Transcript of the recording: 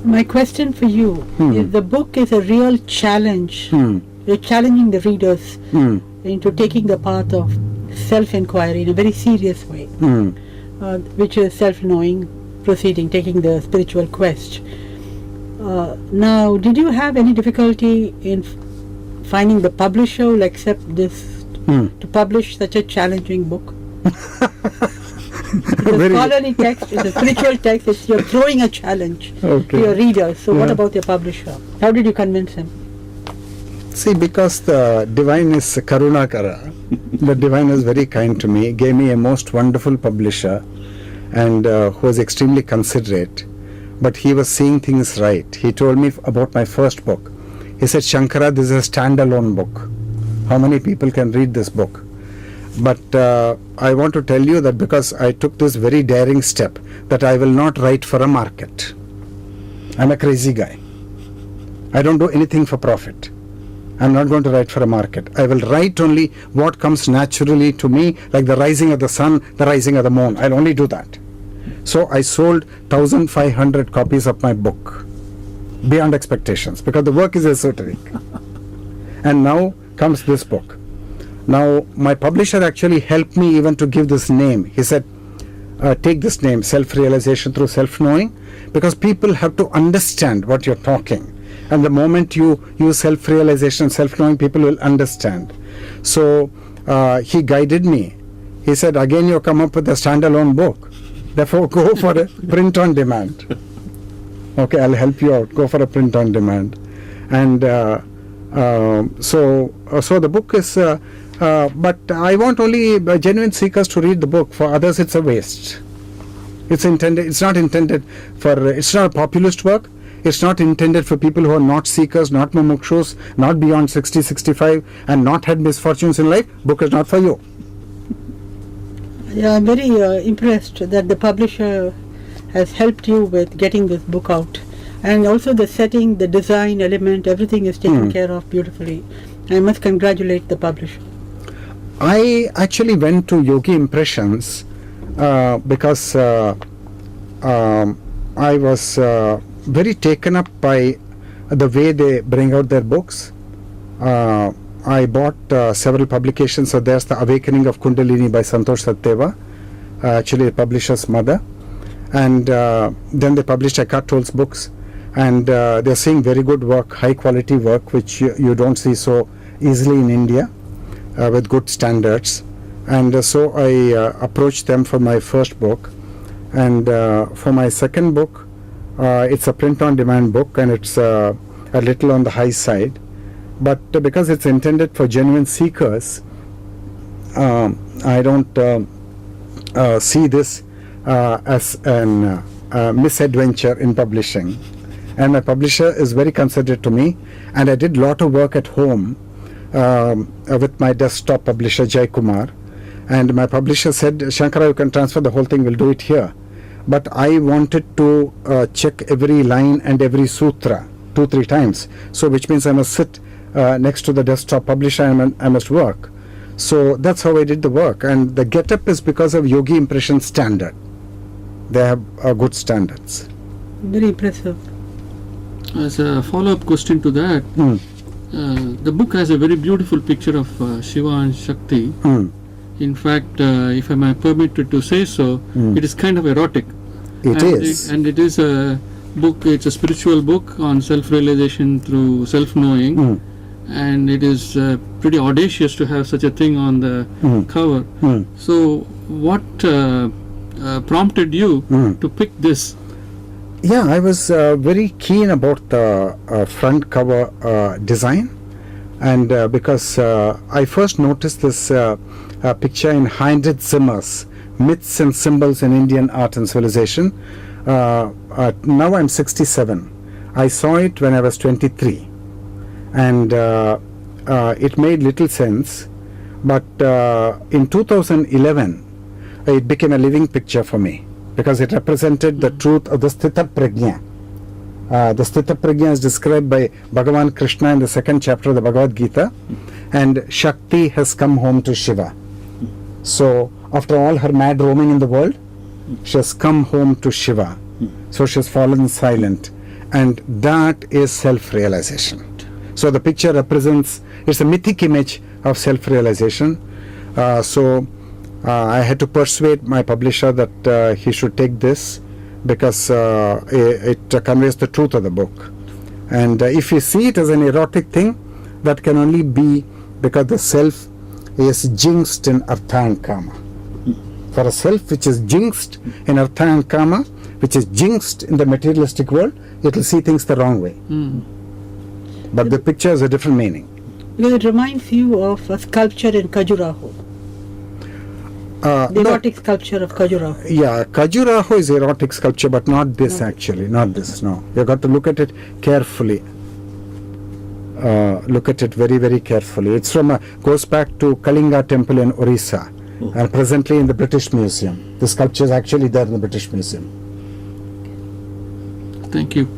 My question for you is, the book is a real challenge. You're challenging the readers into taking the path of self-inquiry in a very serious way, which is self-knowing, proceeding, taking the spiritual quest. Now, did you have any difficulty in finding the publisher who will accept this to publish such a challenging book? It's a scholarly text, it's a spiritual text, you're throwing a challenge to your readers. So what about your publisher? How did you convince him? See, because the divine is Karunakara, the divine is very kind to me, gave me a most wonderful publisher, and who was extremely considerate. But he was seeing things right. He told me about my first book. He said, Shankara, this is a standalone book. How many people can read this book? But I want to tell you that because I took this very daring step, that I will not write for a market. I'm a crazy guy. I don't do anything for profit. I'm not going to write for a market. I will write only what comes naturally to me, like the rising of the sun, the rising of the moon. I'll only do that. So I sold 1,500 copies of my book, beyond expectations, because the work is esoteric. And now comes this book. Now, my publisher actually helped me even to give this name. He said, take this name, Self-Realization Through Self-Knowing, because people have to understand what you're talking. And the moment you use self-realization, self-knowing, people will understand. So, he guided me. He said, again, you come up with a standalone book. Therefore, go for a print on demand. Okay, I'll help you out. Go for a print on demand. And so the book is... but I want only genuine seekers to read the book. For others, it's a waste. It's not intended for, it's not a populist work. It's not intended for people who are not seekers, not mumukshus, not beyond 60, 65, and not had misfortunes in life. Book is not for you. Yeah, I'm very impressed that the publisher has helped you with getting this book out. And also the setting, the design element, everything is taken care of beautifully. I must congratulate the publisher. I actually went to Yogi Impressions because I was very taken up by the way they bring out their books. I bought several publications. So there's The Awakening of Kundalini by Santosh Satdeva, actually the publisher's mother. And then they published Eckhart Tolle's books. And they're seeing very good work, high quality work, which you don't see so easily in India. With good standards, and so I approached them for my first book, and for my second book, it's a print-on-demand book, and it's a little on the high side, but because it's intended for genuine seekers, I don't see this as an misadventure in publishing. And my publisher is very considerate to me, and I did a lot of work at home with my desktop publisher Jai Kumar, and my publisher said, Shankara, you can transfer the whole thing, we'll do it here. But I wanted to check every line and every sutra 2-3 times, so which means I must sit next to the desktop publisher and I must work. So that's how I did the work, and the get-up is because of Yogi Impression standard. They have good standards. Very impressive. As a follow-up question to that, the book has a very beautiful picture of Shiva and Shakti. In fact, if I may permit to say so, it is kind of erotic. It is. And it is a book, it's a spiritual book on self-realization through self-knowing. And it is pretty audacious to have such a thing on the cover. So what prompted you to pick this? Yeah, I was very keen about the front cover design, and because I first noticed this picture in Heinrich Zimmer's Myths and Symbols in Indian Art and Civilization. Now I'm 67. I saw it when I was 23, and it made little sense, but in 2011 it became a living picture for me, because it represented the truth of the Sthita Prajna. The Sthita Prajna is described by Bhagavan Krishna in the 2nd chapter of the Bhagavad Gita, and Shakti has come home to Shiva. So, after all her mad roaming in the world, she has come home to Shiva. So she has fallen silent. and that is self-realization. So the picture represents, it's a mythic image of self-realization. So I had to persuade my publisher that he should take this because it conveys the truth of the book. And if you see it as an erotic thing, that can only be because the self is jinxed in Artha and Kama. For a self which is jinxed in Artha and Kama, which is jinxed in the materialistic world, it will see things the wrong way. But the picture has a different meaning. Because it reminds you of a sculpture in Khajuraho. The erotic sculpture of Khajuraho. Yeah, Khajuraho is erotic sculpture, but not this actually, not this, no. You've got to look at it carefully. Look at it very, very carefully. It's goes back to Kalinga temple in Orissa, and presently in the British Museum. The sculpture is actually there in the British Museum. Thank you.